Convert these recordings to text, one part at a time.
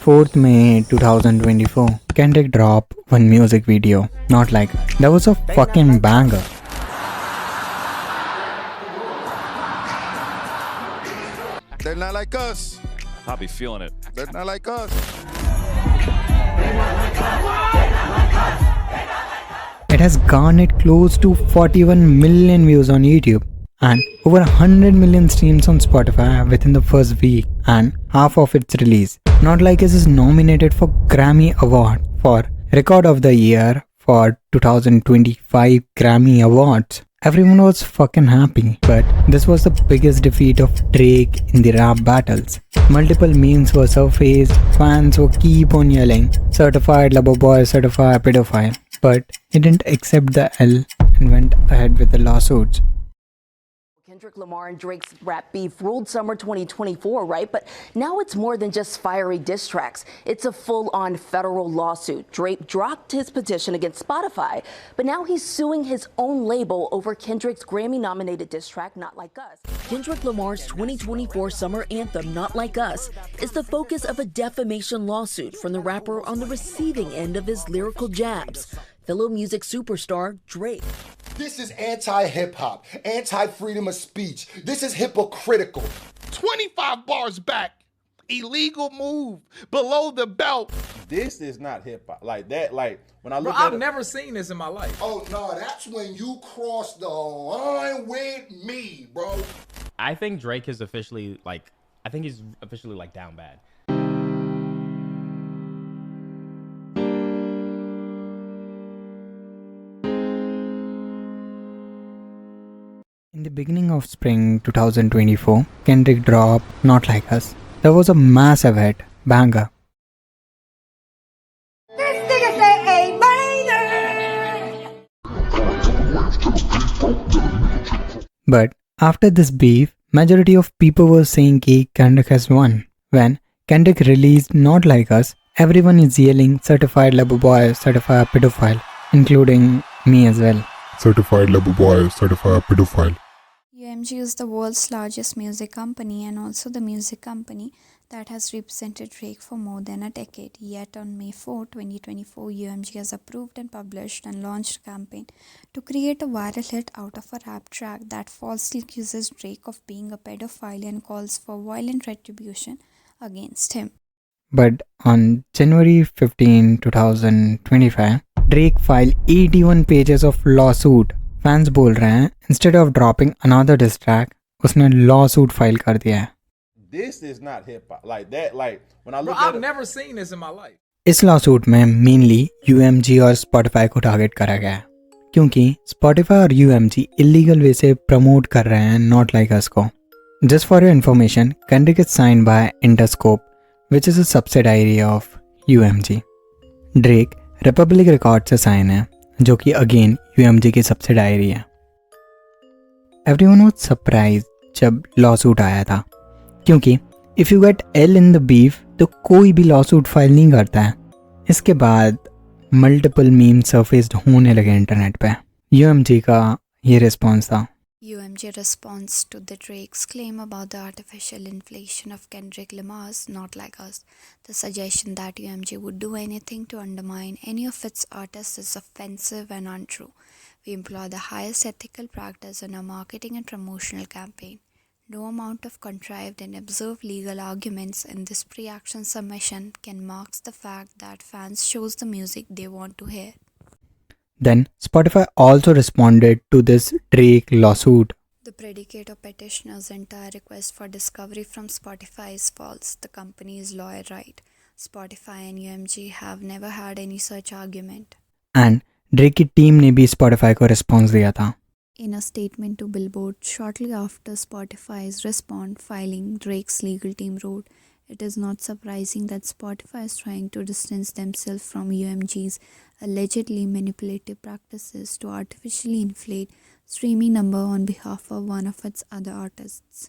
4th May 2024, Kendrick dropped one music video. Not like that was a fucking banger. They're not like us. I'll be feeling it. They're not like us. It has garnered close to 41 million views on YouTube and over 100 million streams on Spotify within the first week and half of its release. Not Like Us is nominated for Grammy Award for Record of the Year for 2025 Grammy Awards. Everyone was fucking happy, but this was the biggest defeat of Drake in the rap battles. Multiple memes were surfaced, fans were keep on yelling, certified lover boy, certified pedophile. But he didn't accept the L and went ahead with the lawsuits. Kendrick Lamar and Drake's rap beef ruled summer 2024, right? But now it's more than just fiery diss tracks. It's a full-on federal lawsuit. Drake dropped his petition against Spotify, but now he's suing his own label over Kendrick's Grammy-nominated diss track, Not Like Us. Kendrick Lamar's 2024 summer anthem, Not Like Us, is the focus of a defamation lawsuit from the rapper on the receiving end of his lyrical jabs, fellow music superstar Drake. This is anti-hip-hop, anti-freedom of speech. This is hypocritical. 25 bars back. Illegal move. Below the belt. This is not hip-hop. Like that, like, when I look Bro, at I've it, never seen this in my life. Oh, no, that's when you cross the line with me, bro. I think Drake is officially, like, down bad. In the beginning of spring 2024, Kendrick dropped Not Like Us. That was a massive hit, banger. But after this beef, majority of people were saying कि Kendrick has won. When Kendrick released Not Like Us, everyone is yelling certified lover boy, certified pedophile, including me as well. Certified lover boy, certified pedophile. UMG is the world's largest music company and also the music company that has represented Drake for more than a decade. Yet on May 4, 2024, UMG has approved and published and launched a campaign to create a viral hit out of a rap track that falsely accuses Drake of being a pedophile and calls for violent retribution against him. But on January 15, 2025, Drake filed 81 pages of lawsuit. Fans बोल रहे हैं instead of dropping another diss track उसने lawsuit file कर दिया है. this is not hip-hop. Like that, like, when I look Bro, at I've it, never seen this in my life. इस lawsuit में mainly UMG और Spotify को target करा गया है क्योंकि Spotify और UMG इलीगल वे से प्रमोट कर रहे हैं Not Like Us को. Just for your information, Kendrick is signed by Interscope, which is a subsidiary of UMG. Drake Republic record से साइन है जो कि अगेन UMG की सब्सिडायरी है. एवरीवन वाज सरप्राइज जब लॉसूट आया था क्योंकि if you get L in the beef तो कोई भी लॉसूट फाइल नहीं करता है. इसके बाद मल्टीपल मीम सरफेस्ड होने लगे इंटरनेट पे. UMG का ये रिस्पॉन्स था. UMG responds to the Drake's claim about the artificial inflation of Kendrick Lamar's Not Like Us. The suggestion that UMG would do anything to undermine any of its artists is offensive and untrue. We employ the highest ethical practice in our marketing and promotional campaign. No amount of contrived and absurd legal arguments in this pre-action submission can mask the fact that fans chose the music they want to hear. Then Spotify also responded to this Drake lawsuit. The predicate of petitioner's entire request for discovery from Spotify is false. The company is lawyer right. Spotify and UMG have never had any such argument. And Drake की team ने भी Spotify को response दिया था. In a statement to Billboard shortly after Spotify's response filing, Drake's legal team wrote, "It is not surprising that Spotify is trying to distance themselves from UMG's allegedly manipulative practices to artificially inflate streaming number on behalf of one of its other artists."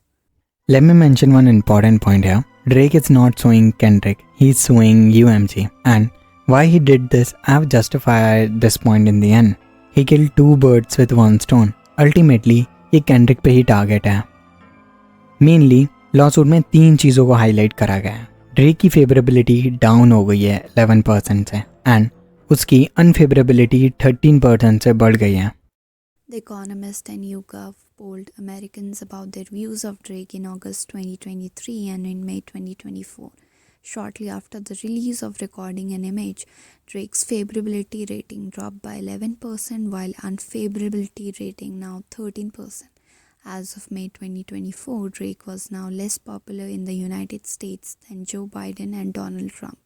Let me mention one important point here. Drake is not suing Kendrick, he's suing UMG. And why he did this, I have justified this point in the end. He killed two birds with one stone. Ultimately, ये Kendrick पे ही target है. Mainly, lawsuit में 3 चीज़ों को highlight करा गया है. Drake की फेवरेबिलिटी डाउन हो गई है 11% से एंड उसकी अनफेवरेबिलिटी 13% से बढ़ गई है। The Economist and YouGov polled Americans about their views of Drake in August 2023 and in May 2024. Shortly after the release of Recording an Image, Drake's favorability rating dropped by 11% while unfavorability rating now 13%. As of May 2024, Drake was now less popular in the United States than Joe Biden and Donald Trump.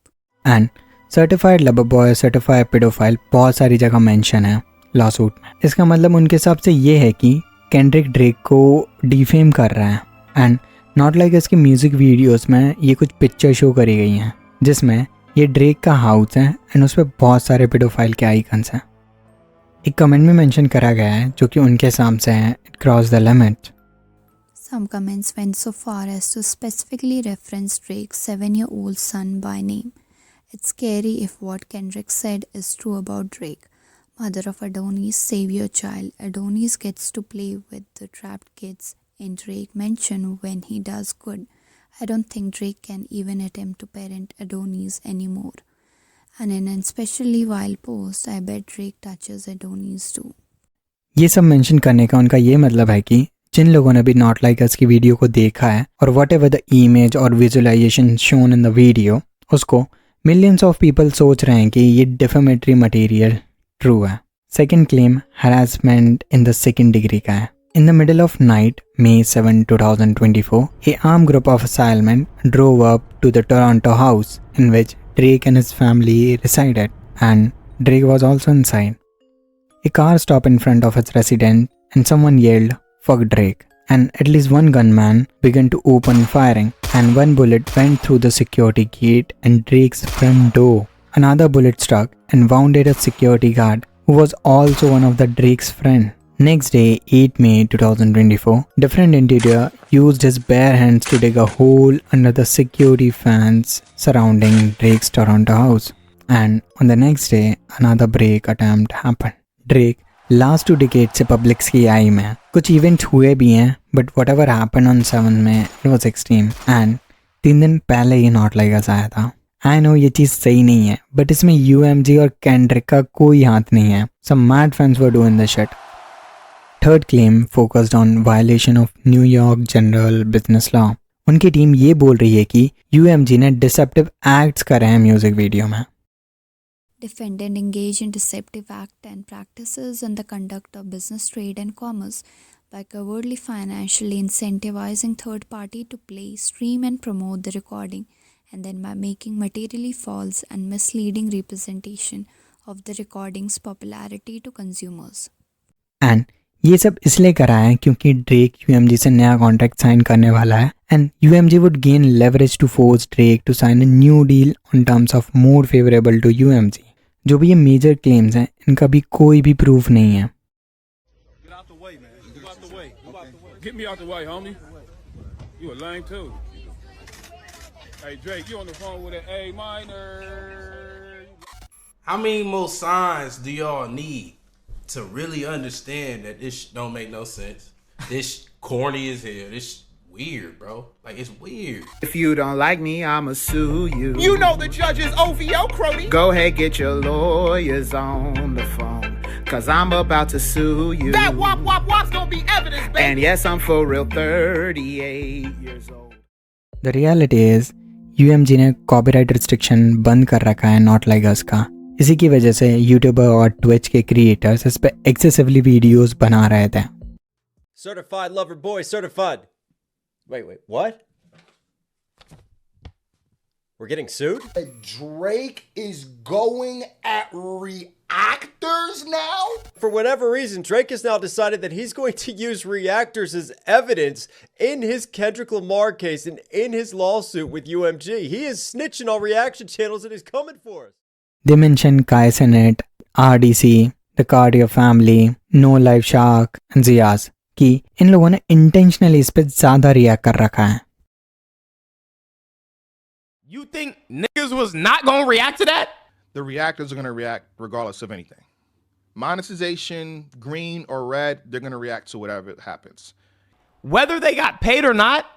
And certified lover boy, certified paedophile बहुत सारी जगह mention है lawsuit में। इसका मतलब उनके हिसाब से ये है कि केंड्रिक ड्रेक को डिफेम कर रहा है एंड नॉट लाइक इसकी म्यूजिक वीडियोस में ये कुछ पिक्चर शो करी गई हैं जिसमें ये ड्रेक का हाउस है एंड उस पर बहुत सारे पेडोफाइल के आइकन्स हैं। एक कमेंट में मेंशन करा गया है जो कि उनके हिसाब से है it cross the limit. Some comments went so far as to specifically reference Drake's 7-year-old son by name. It's scary if what Kendrick said is true about Drake. Mother of Adonis, save your child. Adonis gets to play with the trapped kids in Drake mention when he does good. I don't think Drake can even attempt to parent Adonis anymore. And in an especially wild post, I bet Drake touches Adonis too. ये सब mention करने का उनका ये मतलब है कि जिन लोगों ने भी नॉट लाइक अस की वीडियो को देखा है और वट एवर द इमेज और visualisation shown in the video उसको मिलियंस ऑफ पीपल सोच रहे हैं कि ये डिफेमेटरी मटेरियल ट्रू है। Second claim harassment in the second degree का है। In the middle of night, May 7, 2024, a armed group of assailmen drove up to the Toronto house in which Drake and his family resided, and Drake was also inside. A car stopped in front of its residence and someone yelled, "Fuck Drake," and at least one gunman began to open firing, and one bullet went through the security gate and Drake's front door. Another bullet struck and wounded a security guard who was also one of the Drake's friend. Next day, 8 May 2024, different interior used his bare hands to dig a hole under the security fence surrounding Drake's Toronto house. And on the next day, another break attempt happened. Drake last 2 decades से publics की आई में कुछ event हुए भी हैं but whatever happened on 7 में it was extreme and 3 दिन पहले ही नॉट लाइक अस आया था। आई नो ये चीज़ सही नहीं है बट इसमें UMG और कैंड्रिक का कोई हाथ नहीं है। Some mad fans were doing this shit. Third claim focused on violation of New York general business law. उनकी टीम ये बोल रही है कि UMG ने डिसेप्टिव एक्ट्स करे हैं म्यूजिक वीडियो में। Defendant engaged in deceptive act and practices in the conduct of business, trade and commerce by covertly financially incentivizing third party to play, stream and promote the recording, and then by making materially false and misleading representation of the recording's popularity to consumers. And ये सब इसलिए करा है क्योंकि Drake UMG से नया contract sign करने वाला है and UMG would gain leverage to force Drake to sign a new deal on terms of more favourable to UMG। जो भी ये मेजर क्लेम्स हैं इनका भी कोई भी प्रूफ नहीं है। Get me out the way, homie. You a lame too. Hey Drake, you on the phone with an A minor. How many more signs do y'all need to really understand that this don't make no sense? This corny as hell. This weird, bro. Like, it's weird. If you don't like me, I'ma sue you. You know the judge is OVO, Crody. Go ahead, get your lawyers on the phone, cause I'm about to sue you. That wop's gonna be evidence, baby. And yes, I'm for real 38 years old. The reality is UMG ने copyright restriction बंद कर रखा है not like us का। इसी की वजह से यूट्यूबर और ट्विच के क्रिएटर्स इस पे एक्सेसिवली वीडियोस बना रहे थे। Certified lover boy, certified. Wait, what? We're getting sued? Drake is going at Reactors now? For whatever reason, Drake has now decided that he's going to use Reactors as evidence in his Kendrick Lamar case and in his lawsuit with UMG. He is snitching on reaction channels and he's coming for us. They mention Kai Cenat, RDC, the Cardio family, No Life Shark and Ziaz कि इन लोगों ने intentionally इस पे ज्यादा react कर रखा है। You think niggas was not gonna react to that? The reactors are gonna react regardless of anything. Monetization, green or red, they're gonna react to whatever happens. Whether they got paid or not,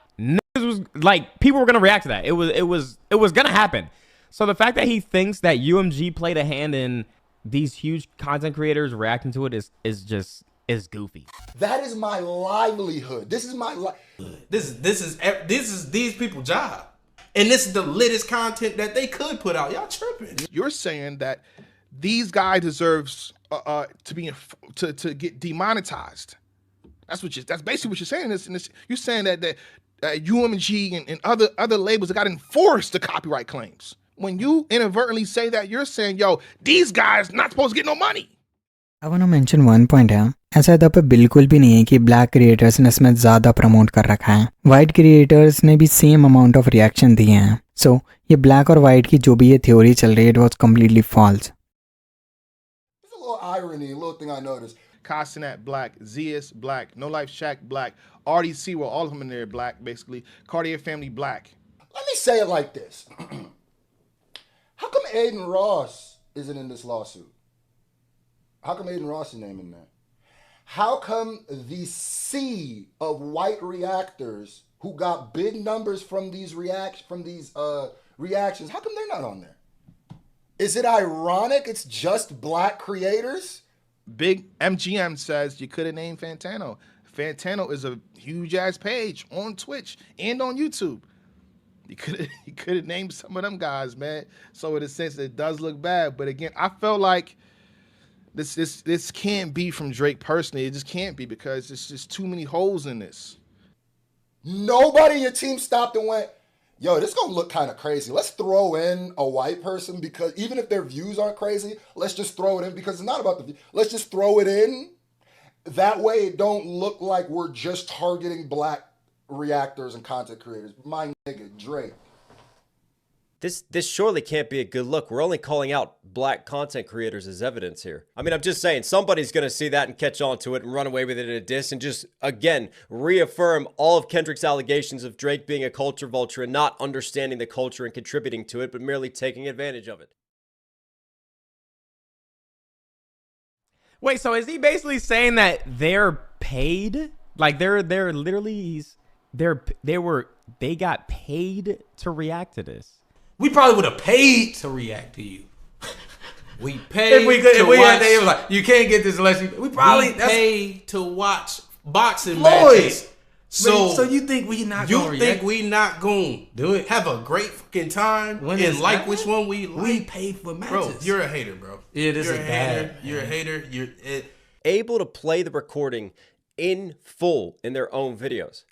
was like people were gonna react to that. It was gonna happen. So the fact that he thinks that UMG played a hand in these huge content creators reacting to it is goofy. That is my livelihood. This is my This is these people's job, and this is the littest content that they could put out. Y'all tripping? You're saying that these guys deserves to get demonetized. That's basically what you're saying. You're saying that UMG and other labels got to enforce the copyright claims. When you inadvertently say that, you're saying, yo, these guys not supposed to get no money. I want to mention one point है, ऐसा इधर पे बिल्कुल भी नहीं है कि black creators ने इसमें ज़्यादा प्रमोट कर रखा है. वाइट क्रिएटर्स ने भी सेम अमाउंट ऑफ रिएक्शन दिए हैं. सो ये ब्लैक और वाइट की जो भी ये थ्योरी चल रही है, it was completely false. There's a little irony, a little thing I noticed. Casanat black, Zeus black, No Life Shack black, RDC, well, all of them in there black, basically. Cartier family black. Let me say it like this. How come Aiden Ross isn't in this lawsuit? How come Aiden Ross' name in there? How come the sea of white reactors who got big numbers from these reactions, how come they're not on there? Is it ironic it's just black creators? Big MGM says you could have named Fantano. Fantano is a huge ass page on Twitch and on YouTube. You could have named some of them guys, man. So in a sense, it does look bad. But again, I felt like this can't be from Drake personally. It just can't be because there's just too many holes in this. Nobody in your team stopped and went, yo, this is going to look kind of crazy. Let's throw in a white person because even if their views aren't crazy, let's just throw it in because it's not about the view. Let's just throw it in. That way it don't look like we're just targeting black reactors and content creators. My nigga, Drake. This surely can't be a good look. We're only calling out black content creators as evidence here. I mean, I'm just saying somebody's going to see that and catch on to it and run away with it in a diss and just, again, reaffirm all of Kendrick's allegations of Drake being a culture vulture and not understanding the culture and contributing to it, but merely taking advantage of it. Wait, so is he basically saying that they're paid? Like they're literally they got paid to react to this? We probably would have paid to react to you. We paid if we watch. They was like, you can't get this unless you. We probably paid to watch boxing Floyd. matches. So you think we not? You think we not gonna do it? Have a great fucking time and like that? which one we like? We paid for matches. Bro, you're a hater, bro. Yeah, this you're is a bad. hater. You're a hater. You're able to play the recording in full in their own videos.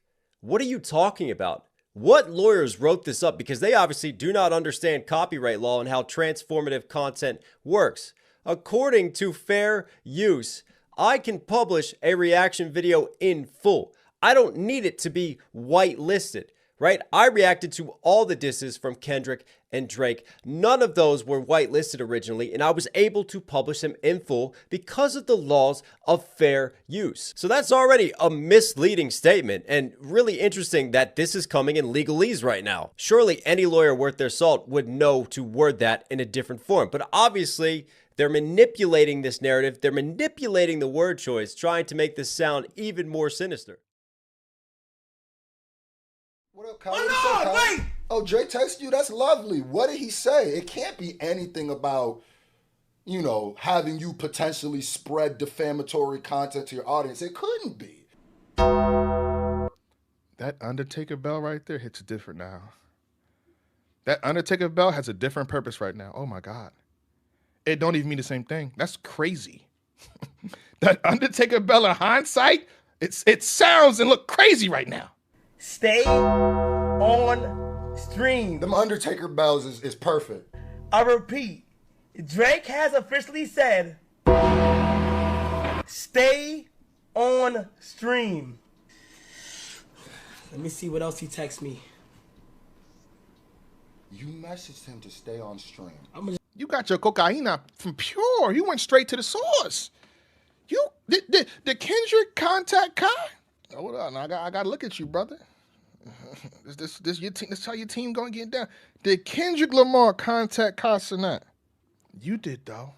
What are you talking about? What lawyers wrote this up? Because they obviously do not understand copyright law and how transformative content works. According to fair use, I can publish a reaction video in full. I don't need it to be whitelisted, right? I reacted to all the disses from Kendrick and Drake. None of those were whitelisted originally, and I was able to publish them in full because of the laws of fair use. So that's already a misleading statement, and really interesting that this is coming in legalese right now. Surely any lawyer worth their salt would know to word that in a different form, but obviously they're manipulating this narrative. They're manipulating the word choice, trying to make this sound even more sinister. What up, Kyle? Wait! Oh, Drake texted you? That's lovely. What did he say? It can't be anything about, having you potentially spread defamatory content to your audience. It couldn't be. That Undertaker bell right there hits different now. That Undertaker bell has a different purpose right now. Oh my God. It don't even mean the same thing. That's crazy. That Undertaker bell in hindsight, it sounds and look crazy right now. Stay on stream. Them Undertaker bells is perfect. I repeat, Drake has officially said, stay on stream. Let me see what else he texts me. You messaged him to stay on stream. You got your cocaina from Pure. You went straight to the source. You did Kendrick contact Kai? Hold on, I gotta look at you, brother. This your team. This how your team gonna get down. Did Kendrick Lamar contact Casanat? You did though.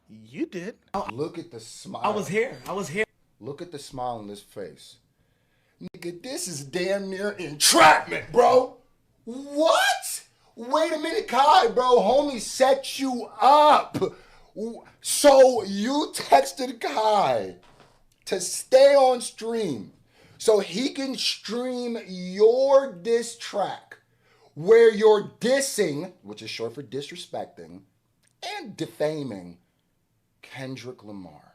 You did. Look at the smile. I was here. Look at the smile on this face. Nigga, this is damn near entrapment, bro. What? Wait a minute, Kai, bro. Homie set you up. So you texted Kai to stay on stream so he can stream your diss track where you're dissing, which is short for disrespecting, and defaming Kendrick Lamar.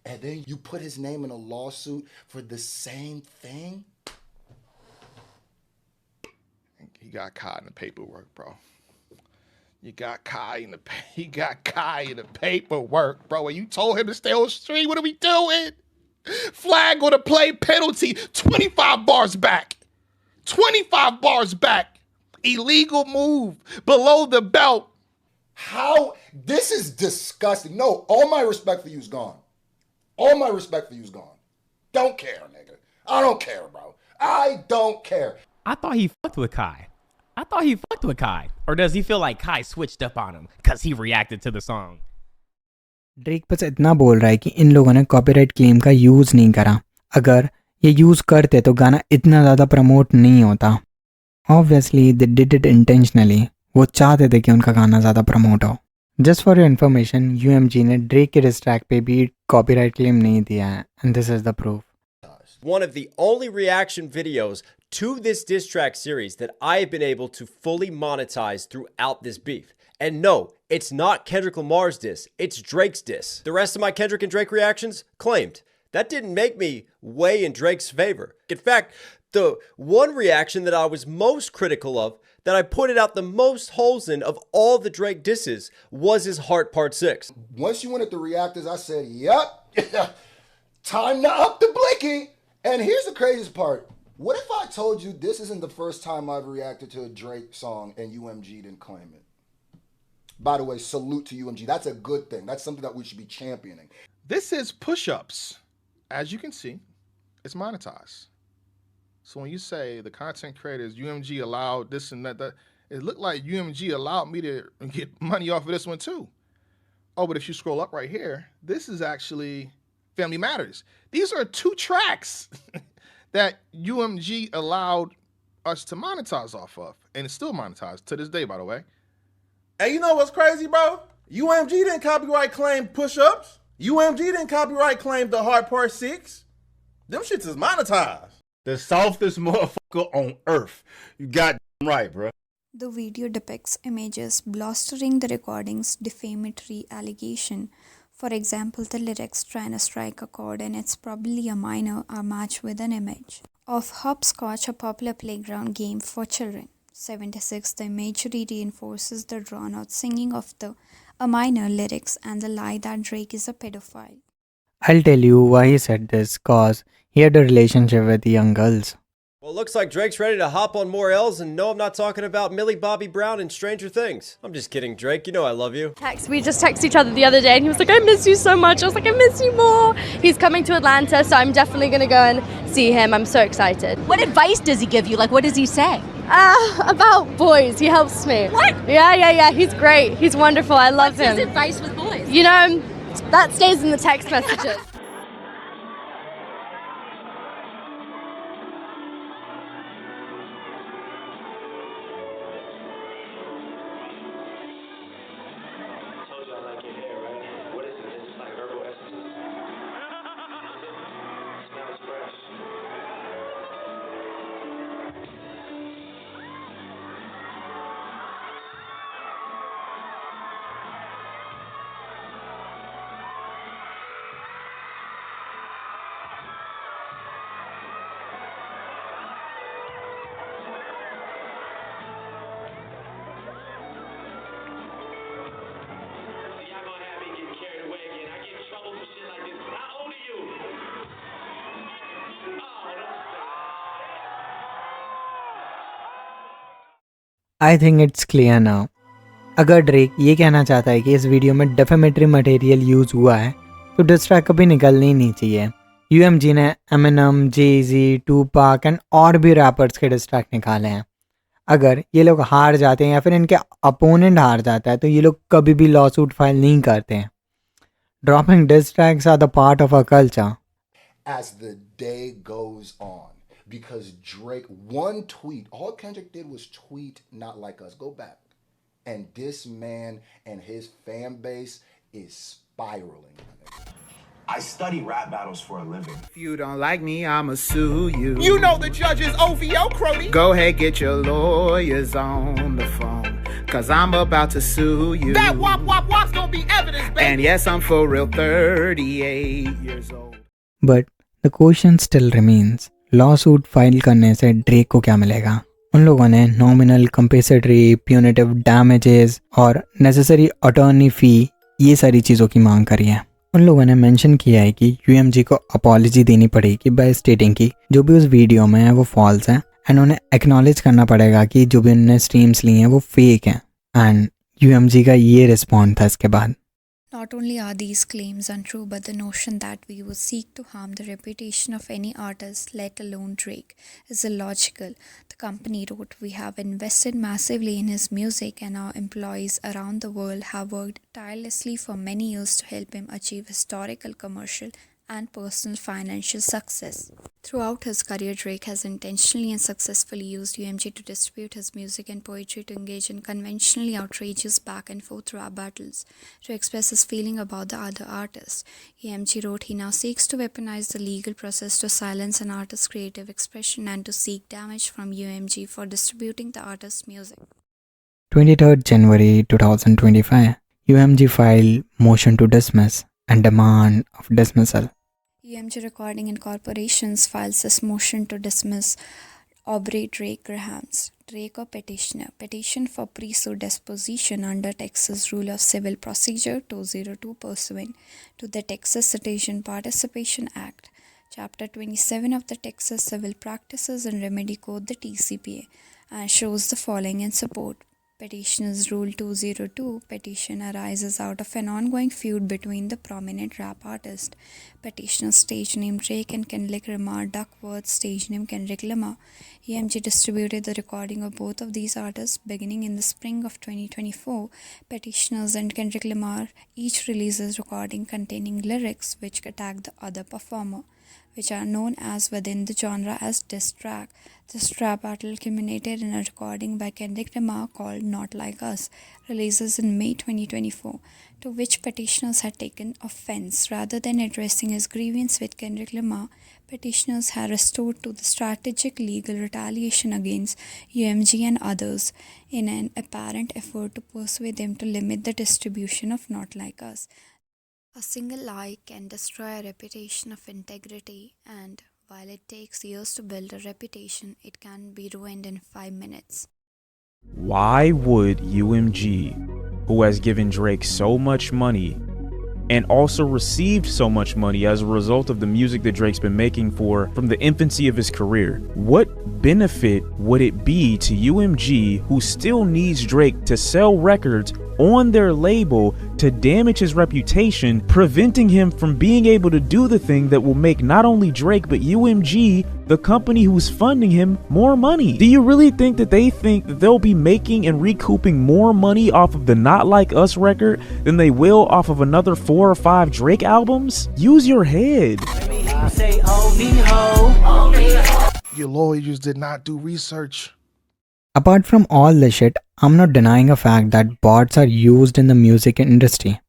And then you put his name in a lawsuit for the same thing? He got caught in the paperwork, bro. He got Kai in the paperwork, bro. And you told him to stay on stream. What are we doing? Flag on the play, penalty, 25 bars back. 25 bars back. Illegal move below the belt. How? This is disgusting. No, all my respect for you is gone. All my respect for you is gone. Don't care, nigga. I don't care, bro. I don't care. I thought he fucked with Kai. Or does he feel like Kai switched up on him because he reacted to the song? Drake बस इतना बोल रहा है कि इन लोगों ने copyright claim का use नहीं करा. अगर ये यूज़ करते तो गाना इतना ज़्यादा प्रमोट नहीं होता. Obviously they did it intentionally. वो चाहते थे कि उनका गाना ज़्यादा प्रमोट हो. जस्ट फॉर योर इन्फॉर्मेशन, यूएमजी ने ड्रेक के डिस ट्रैक पे भी कॉपीराइट क्लेम नहीं दिया है. And this is the proof. One of the only reaction videos to this diss track series that I have been able to fully monetize throughout this beef. And no, it's not Kendrick Lamar's diss, it's Drake's diss. The rest of my Kendrick and Drake reactions claimed. That didn't make me weigh in Drake's favor. In fact, the one reaction that I was most critical of, that I pointed out the most holes in of all the Drake disses, was his Heart Part 6. Once you went at the reactors, I said, yep, time to up the blicky. And here's the craziest part. What if I told you this isn't the first time I've reacted to a Drake song and UMG didn't claim it? By the way, salute to UMG. That's a good thing. That's something that we should be championing. This is push-ups. As you can see, it's monetized. So when you say the content creators, UMG allowed this and that, it looked like UMG allowed me to get money off of this one too. Oh, but if you scroll up right here, this is actually Family Matters. These are 2 tracks that UMG allowed us to monetize off of. And it's still monetized to this day, by the way. Hey, you know what's crazy, bro? UMG didn't copyright claim push-ups. UMG didn't copyright claim the Heart Part 6. Them shits is monetized. The softest motherfucker on earth. You got right, bro. The video depicts images blustering the recording's defamatory allegation. For example, the lyrics trying to strike a chord and it's probably a minor are matched with an image of hopscotch, a popular playground game for children. 76. The imagery reinforces the drawn-out singing of the a minor lyrics and the lie that Drake is a pedophile. I'll tell you why he said this, cause he had a relationship with young girls. Well, it looks like Drake's ready to hop on more L's, and no, I'm not talking about Millie Bobby Brown and Stranger Things. I'm just kidding, Drake. You know I love you. We just texted each other the other day, and he was like, I miss you so much. I was like, I miss you more. He's coming to Atlanta, so I'm definitely going to go and see him. I'm so excited. What advice does he give you? Like, what does he say? About boys. He helps me. What? Yeah. He's great. He's wonderful. I love him. What's his advice with boys? You know, that stays in the text messages. I think it's clear now. अगर Drake ये कहना चाहता है कि इस video में defamatory material use हुआ है तो डिस ट्रैक कभी निकलनी नहीं चाहिए. यूएमजी ने एमिनम, जे-ज़ी, टूपाक एंड और भी रैपर्स के डिस ट्रैक निकाले हैं. अगर ये लोग हार जाते हैं या फिर इनके अपोनेंट हार जाता है तो ये लोग कभी भी लॉसूट फाइल नहीं करते हैं. Dropping diss tracks are the part of a culture. as the day goes on. Because Drake, one tweet, all Kendrick did was tweet "Not Like Us." Go back. And this man and his fan base is spiraling. I study rap battles for a living. If you don't like me, I'ma sue you. You know the judge's OVO, Crody. Go ahead, get your lawyers on the phone, cause I'm about to sue you. That wop's gonna be evidence, baby. And yes, I'm for real 38 years old. But the question still remains. Lawsuit file करने से Drake को क्या मिलेगा? उन लोगों ने nominal कंपेसेटरी, punitive damages और necessary attorney फी ये सारी चीज़ों की मांग करी है। उन लोगों ने मेंशन किया है कि यूएमजी को अपॉलॉजी देनी पड़ेगी बाय स्टेटिंग की जो भी उस वीडियो में है वो फॉल्स है एंड उन्हें एक्नॉलेज करना पड़ेगा कि जो भी उन्होंने स्ट्रीम्स ली हैं वो फेक हैं। एंड यूएमजी का ये रिस्पॉन्ड था इसके बाद। Not only are these claims untrue, but the notion that we would seek to harm the reputation of any artist, let alone Drake, is illogical. The company wrote, "We have invested massively in his music and our employees around the world have worked tirelessly for many years to help him achieve historical, commercial, and personal financial success." Throughout his career, Drake has intentionally and successfully used UMG to distribute his music and poetry, to engage in conventionally outrageous back and forth rap battles, to express his feeling about the other artist. UMG wrote, "He now seeks to weaponize the legal process to silence an artist's creative expression and to seek damage from UMG for distributing the artist's music." 23rd January 2025, UMG filed motion to dismiss and demand of dismissal. UMG Recording Incorporations files this motion to dismiss Aubrey Drake Graham's Drake or petitioner petition for pre-suit disposition under Texas Rule of Civil Procedure 202 pursuant to the Texas Citizen Participation Act, Chapter 27 of the Texas Civil Practices and Remedy Code, the TCPA, and shows the following in support. Petitioner's Rule 202 petition arises out of an ongoing feud between the prominent rap artist, petitioner's stage name Drake, and Kendrick Lamar Duckworth's stage name Kendrick Lamar. EMG distributed the recording of both of these artists beginning in the spring of 2024. Petitioners and Kendrick Lamar each releases recording containing lyrics which attack the other performer, which are known as within the genre as diss track. This rap battle culminated in a recording by Kendrick Lamar called "Not Like Us," releases in May 2024, to which petitioners had taken offense. Rather than addressing his grievance with Kendrick Lamar, petitioners had resorted to the strategic legal retaliation against UMG and others in an apparent effort to persuade them to limit the distribution of "Not Like Us." A single lie can destroy a reputation of integrity, and while it takes years to build a reputation, it can be ruined in 5 minutes. Why would UMG, who has given Drake so much money and also received so much money as a result of the music that Drake's been making from the infancy of his career, what benefit would it be to UMG, who still needs Drake to sell records on their label to damage his reputation, preventing him from being able to do the thing that will make not only Drake but UMG, the company who's funding him, more money? Do you really think that they think that they'll be making and recouping more money off of the Not Like Us record than they will off of another 4 or 5 Drake albums? Use your head. Your lawyers did not do research. Apart from all this shit, I'm not denying a fact that bots are used in the music industry.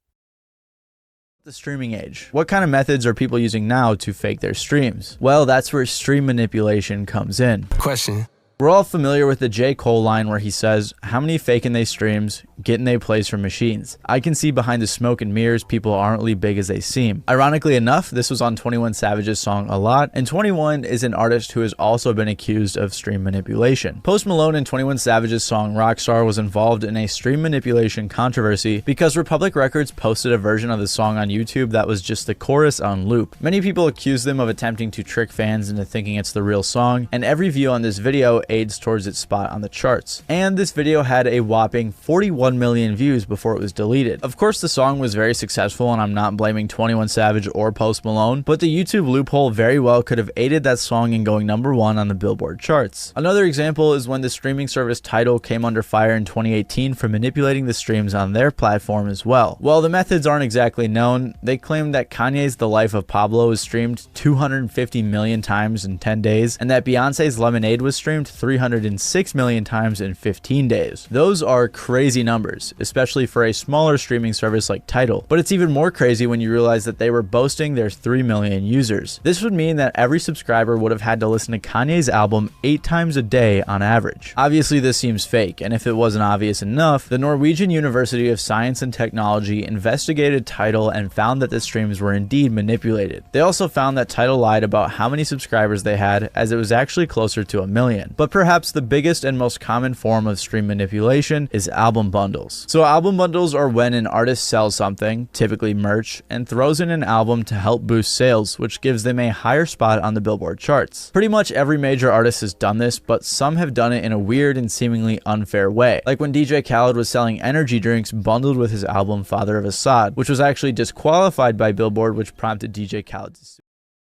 The streaming age. What kind of methods are people using now to fake their streams? Well, that's where stream manipulation comes in. Question. We're all familiar with the J. Cole line where he says, "How many faking they streams, getting they plays from machines?" I can see behind the smoke and mirrors people aren't really big as they seem. Ironically enough, this was on 21 Savage's song A Lot, and 21 is an artist who has also been accused of stream manipulation. Post Malone and 21 Savage's song Rockstar was involved in a stream manipulation controversy because Republic Records posted a version of the song on YouTube that was just the chorus on loop. Many people accused them of attempting to trick fans into thinking it's the real song, and every view on this video aids towards its spot on the charts. And this video had a whopping 41 million views before it was deleted. Of course, the song was very successful, and I'm not blaming 21 Savage or Post Malone, but the YouTube loophole very well could have aided that song in going #1 on the Billboard charts. Another example is when the streaming service Tidal came under fire in 2018 for manipulating the streams on their platform as well. While the methods aren't exactly known, they claimed that Kanye's The Life of Pablo was streamed 250 million times in 10 days, and that Beyonce's Lemonade was streamed 306 million times in 15 days. Those are crazy numbers, especially for a smaller streaming service like Tidal. But it's even more crazy when you realize that they were boasting their 3 million users. This would mean that every subscriber would have had to listen to Kanye's album 8 times a day on average. Obviously, this seems fake, and if it wasn't obvious enough, the Norwegian University of Science and Technology investigated Tidal and found that the streams were indeed manipulated. They also found that Tidal lied about how many subscribers they had, as it was actually closer to 1 million. But perhaps the biggest and most common form of stream manipulation is album bundles. So album bundles are when an artist sells something, typically merch, and throws in an album to help boost sales, which gives them a higher spot on the Billboard charts. Pretty much every major artist has done this, but some have done it in a weird and seemingly unfair way. Like when DJ Khaled was selling energy drinks bundled with his album Father of Assad, which was actually disqualified by Billboard, which prompted DJ Khaled to sue.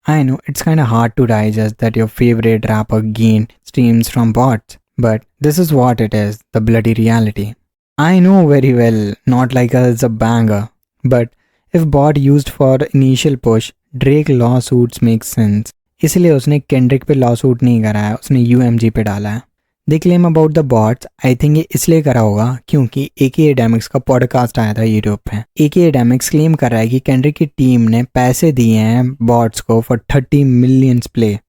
I know it's kinda hard to digest that your favorite rapper gained streams from bots, but this is what it is, the bloody reality. I know very well Not Like Us is a banger, but if bot used for initial push, Drake lawsuits make sense. इसलिए उसने Kendrick पे lawsuit नहीं करा है, उसने UMG पे डाला है. They claim about the bots, I think ये इसलिए करा होगा क्योंकि AKA Demix का पॉडकास्ट आया था यूट्यूब पे. AKA Demix क्लेम कर रहा है कि Kendrick की टीम ने पैसे दिए हैं बॉट्स को for 30 million play.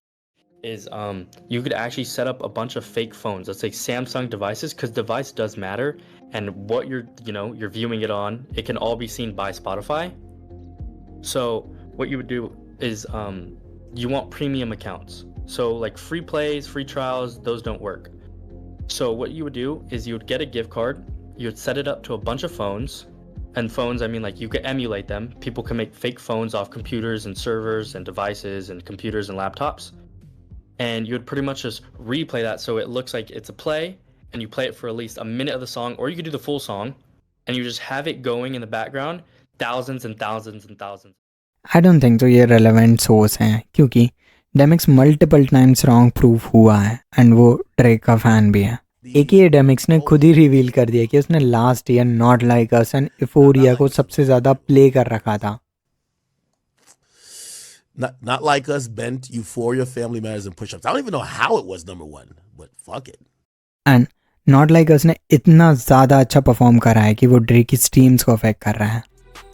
Is you could actually set up a bunch of fake phones, let's say Samsung devices, because device does matter, and what you're viewing it on, it can all be seen by Spotify. So what you would do is you want premium accounts. So like free plays, free trials, those don't work. So what you would do is you would get a gift card, you would set it up to a bunch of phones, and phones, I mean, like you could emulate them. People can make fake phones off computers and servers and devices and computers and laptops. And you would pretty much just replay that so it looks like it's a play, and you play it for at least a minute of the song, or you could do the full song, and you just have it going in the background, thousands and thousands and thousands. I don't think so ये relevant source है क्योंकि Demix multiple times wrong proof हुआ है and वो Drake का fan भी है. AKA Demix ने खुद ही reveal कर दिया कि उसने last year Not Like Us and Euphoria को सबसे ज़्यादा play कर रखा था. Not Like Us bent Euphoria, Family Matters, and Push-Ups. I don't even know how it was #1, but fuck it. And Not Like Us ने इतना ज़्यादा अच्छा perform करा है कि वो Drake की streams को affect कर रहा है.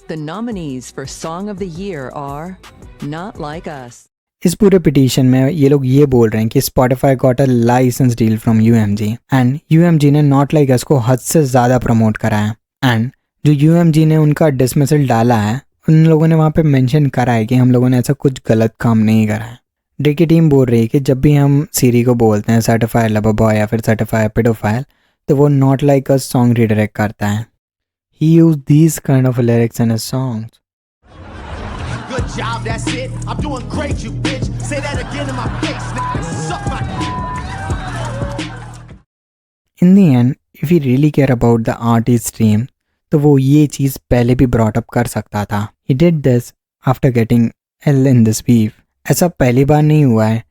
The nominees for Song of the Year are Not Like Us. इस पूरे पिटीशन में ये लोग ये बोल रहे हैं कि Spotify got a license deal from UMG and UMG ने Not Like Us को हद से ज़्यादा प्रमोट करा है. And जो UMG ने उनका dismissal डाला है, उन लोगों ने वहाँ पे मेंशन करा है कि हम लोगों ने ऐसा कुछ गलत काम नहीं करा है. ड्रेक की टीम बोल रही है कि जब भी हम सीरी को बोलते हैं सर्टिफाइड लवर बॉय या फिर सर्टिफाइड पेडोफाइल, तो वो Not Like Us song redirect करता है. He used these kind of lyrics in his songs. Good job, that's it. I'm doing great, you bitch. Say that again in my face, nigga. Suck my. In the end, if he really care about the artist stream, तो वो ये चीज़ पहले भी brought up कर सकता था. He did this after getting L in this beef. ऐसा पहली बार नहीं हुआ है.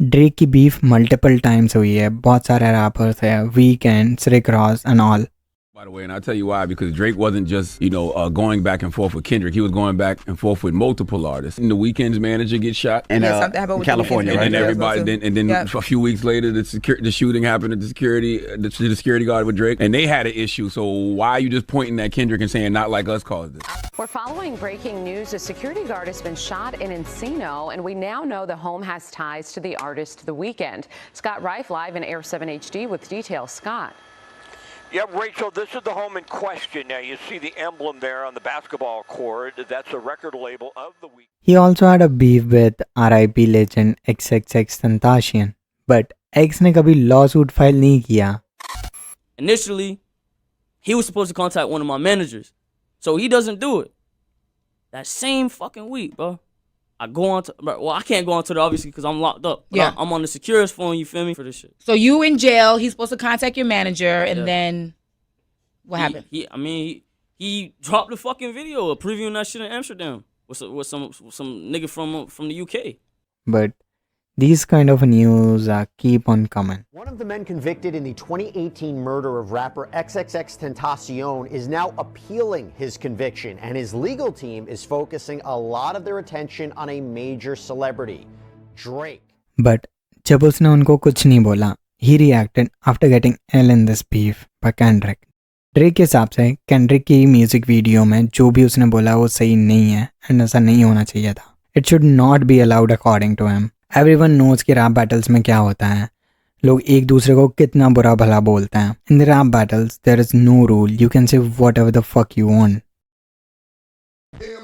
ड्रेक की बीफ मल्टीपल टाइम्स हुई है. बहुत सारे रैपर्स है, weekend, Rick Ross and all. By the way, and I'll tell you why, because Drake wasn't just, going back and forth with Kendrick. He was going back and forth with multiple artists. And the Weeknd's manager gets shot. And something happened with California, the right? And everybody, then yep. a few weeks later, the shooting happened at the security guard with Drake. And they had an issue. So why are you just pointing at Kendrick and saying Not Like Us caused this? We're following breaking news. A security guard has been shot in Encino, and we now know the home has ties to the artist The Weeknd. Scott Reif live in Air 7 HD with details. Scott. Yep, Rachel, this is the home in question. Now, you see the emblem there on the basketball court. That's a record label of The Weeknd. He also had a beef with RIP legend XXXTentacion, but X ने कभी lawsuit file नहीं किया. Initially, he was supposed to contact one of my managers, so he doesn't do it. That same fucking week, bro, I go on to, well, I can't go on Twitter obviously because I'm locked up. But Yeah. I'm on the securest phone, you feel me, for this shit. So you in jail, he's supposed to contact your manager, and then what happened? He dropped the fucking video of previewing that shit in Amsterdam with some nigga from the UK. But these kind of news keep on coming. One of the men convicted in the 2018 murder of rapper XXXTentacion is now appealing his conviction, and his legal team is focusing a lot of their attention on a major celebrity, Drake. But जब उसने उनको कुछ नहीं बोला, he reacted after getting ill in this beef by Kendrick. Drake के हिसाब से Kendrick की म्यूजिक वीडियो में जो भी उसने बोला वो सही नहीं है एंड ऐसा नहीं होना चाहिए था. It should not be allowed according to him. Everyone knows कि रैप बैटल्स में क्या होता है. लोग एक दूसरे को कितना बुरा भला बोलते हैं. In the rap battles there is no rule. You can say whatever the fuck you want.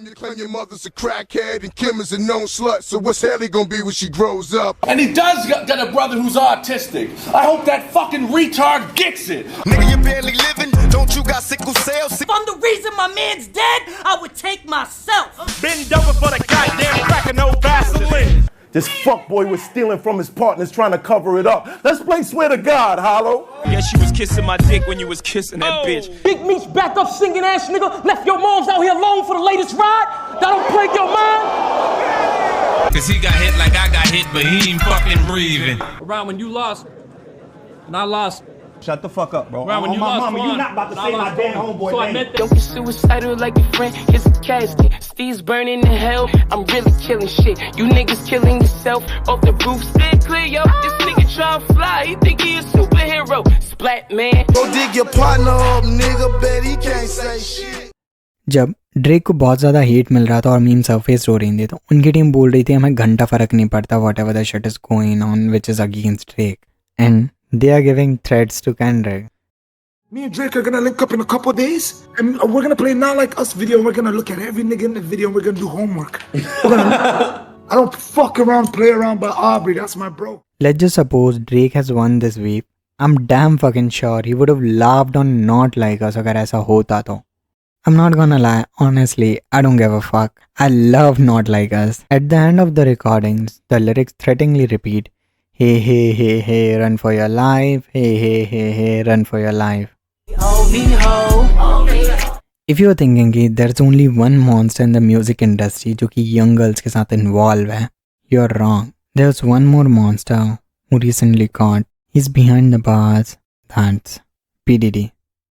You claim your mother's a crackhead and Kim is a known slut, so what's Haley gonna be when she grows up? And he does got a brother who's autistic. I hope that fucking retard gets it. Nigga, you barely living. Don't you got sickle cell? If I'm the reason my man's dead, I would take myself. Bend over for the goddamn crack and no Vaseline. This fuckboy was stealing from his partners trying to cover it up. Let's play Swear to God, Hollow. Yeah, she was kissing my dick when you was kissing that bitch. Big Meech back up singing ass nigga. Left your moms out here alone for the latest ride. That don't plague your mind. Cause he got hit like I got hit, but he ain't fucking breathing. Around when you lost, and I lost. Shut the fuck up, bro. Around when you lost, mama, you not about to say my damn homeboy so name. I meant that. Don't get suicidal like your friend. Here's a casket. Steve's burning in hell. I'm really killing shit. You niggas killing yourself off the roof. Stand clear, yo. This nigga tryna fly. He think he a superhero. Splat man. Go dig your partner up, nigga. Bet he can't say shit. जब Drake को बहुत ज़्यादा hate मिल रहा था और meme surface हो रही थी तो उनकी टीम बोल रही थी हमें घंटा फ़र्क नहीं पड़ता whatever the shit is going on which is against Drake and they are giving threats to Kendrick. Me and Drake are gonna link up in a couple days, and we're gonna play Not Like Us video. And we're gonna look at every nigga in the video, and we're gonna do homework. I don't fuck around, play around by Aubrey. That's my bro. Let's just suppose Drake has won this week. I'm damn fucking sure he would have laughed on Not Like Us अगर ऐसा होता तो. I'm not gonna lie, honestly, I don't give a fuck. I love Not Like Us. At the end of the recordings, the lyrics threateningly repeat, hey, hey, hey, hey, run for your life. Hey, hey, hey, hey, run for your life. If you're thinking कि there's only one monster in the music industry जो कि young girls के साथ involve है, you're wrong. There's one more monster who recently caught. He's behind the bars. That's P. Diddy.